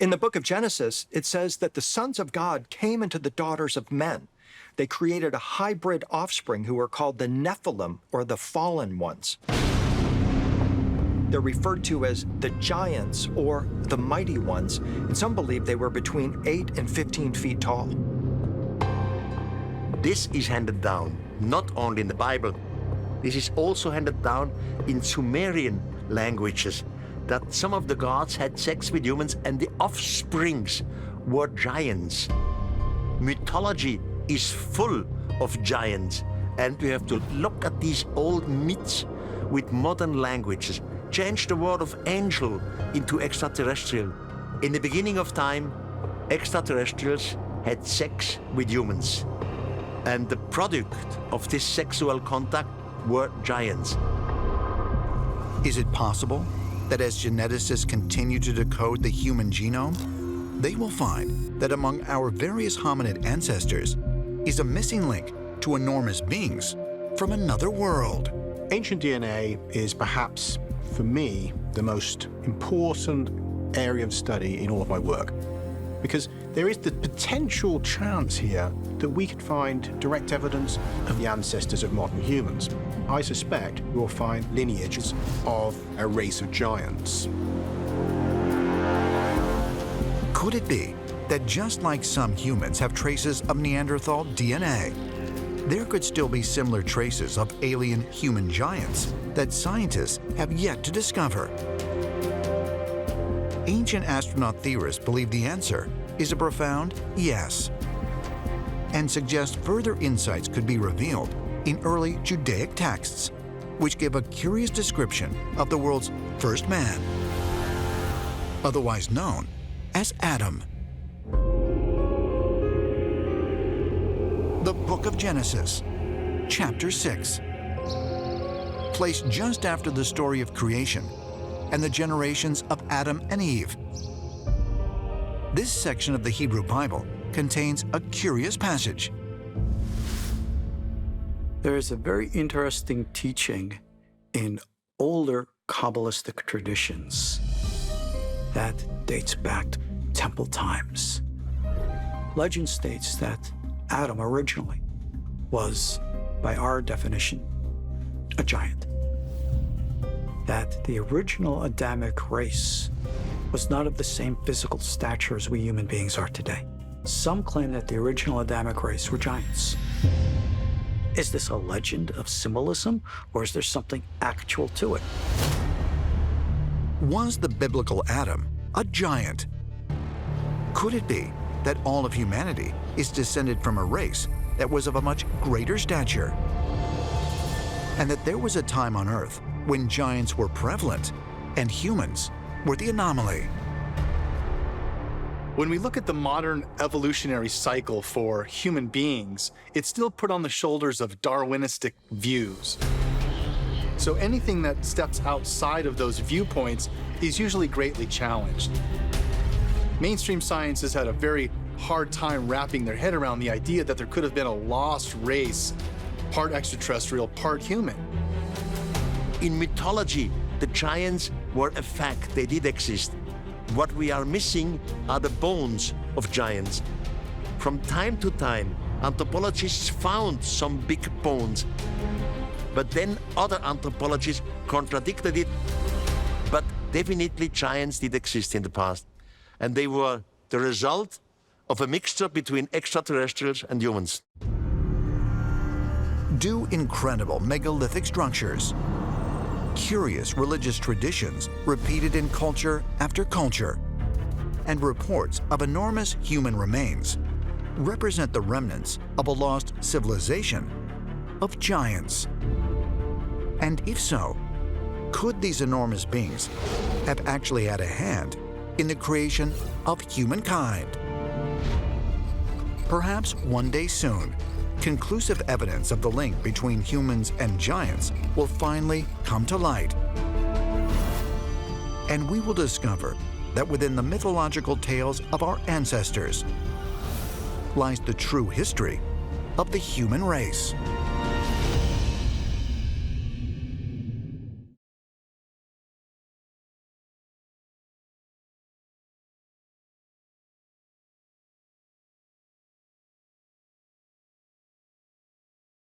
In the book of Genesis, it says that the sons of God came into the daughters of men. They created a hybrid offspring who are called the Nephilim, or the fallen ones. They're referred to as the giants or the mighty ones, and some believe they were between 8 and 15 feet tall. This is handed down not only in the Bible, this is also handed down in Sumerian languages, that some of the gods had sex with humans and the offsprings were giants. Mythology is full of giants, and we have to look at these old myths with modern languages. Change the word of angel into extraterrestrial. In the beginning of time, extraterrestrials had sex with humans, and the product of this sexual contact were giants. Is it possible that as geneticists continue to decode the human genome, they will find that among our various hominid ancestors is a missing link to enormous beings from another world? Ancient DNA is perhaps, for me, the most important area of study in all of my work, because there is the potential chance here that we could find direct evidence of the ancestors of modern humans. I suspect we will find lineages of a race of giants. Could it be that just like some humans have traces of Neanderthal DNA, there could still be similar traces of alien human giants that scientists have yet to discover? Ancient astronaut theorists believe the answer is a profound yes, and suggest further insights could be revealed in early Judaic texts, which give a curious description of the world's first man, otherwise known as Adam. The Book of Genesis, Chapter 6. Placed just after the story of creation and the generations of Adam and Eve. This section of the Hebrew Bible contains a curious passage. There is a very interesting teaching in older Kabbalistic traditions that dates back to temple times. Legend states that Adam originally was, by our definition, a giant. That the original Adamic race was not of the same physical stature as we human beings are today. Some claim that the original Adamic race were giants. Is this a legend of symbolism, or is there something actual to it? Was the biblical Adam a giant? Could it be that all of humanity is descended from a race that was of a much greater stature? And that there was a time on Earth when giants were prevalent and humans were the anomaly? When we look at the modern evolutionary cycle for human beings, it's still put on the shoulders of Darwinistic views. So anything that steps outside of those viewpoints is usually greatly challenged. Mainstream science has had a very hard time wrapping their head around the idea that there could have been a lost race, part extraterrestrial, part human. In mythology, the giants were a fact, they did exist. What we are missing are the bones of giants. From time to time, anthropologists found some big bones, but then other anthropologists contradicted it. But definitely giants did exist in the past, and they were the result of a mixture between extraterrestrials and humans. Do incredible megalithic structures, curious religious traditions repeated in culture after culture, and reports of enormous human remains represent the remnants of a lost civilization of giants? And if so, could these enormous beings have actually had a hand in the creation of humankind? Perhaps one day soon, conclusive evidence of the link between humans and giants will finally come to light. And we will discover that within the mythological tales of our ancestors lies the true history of the human race.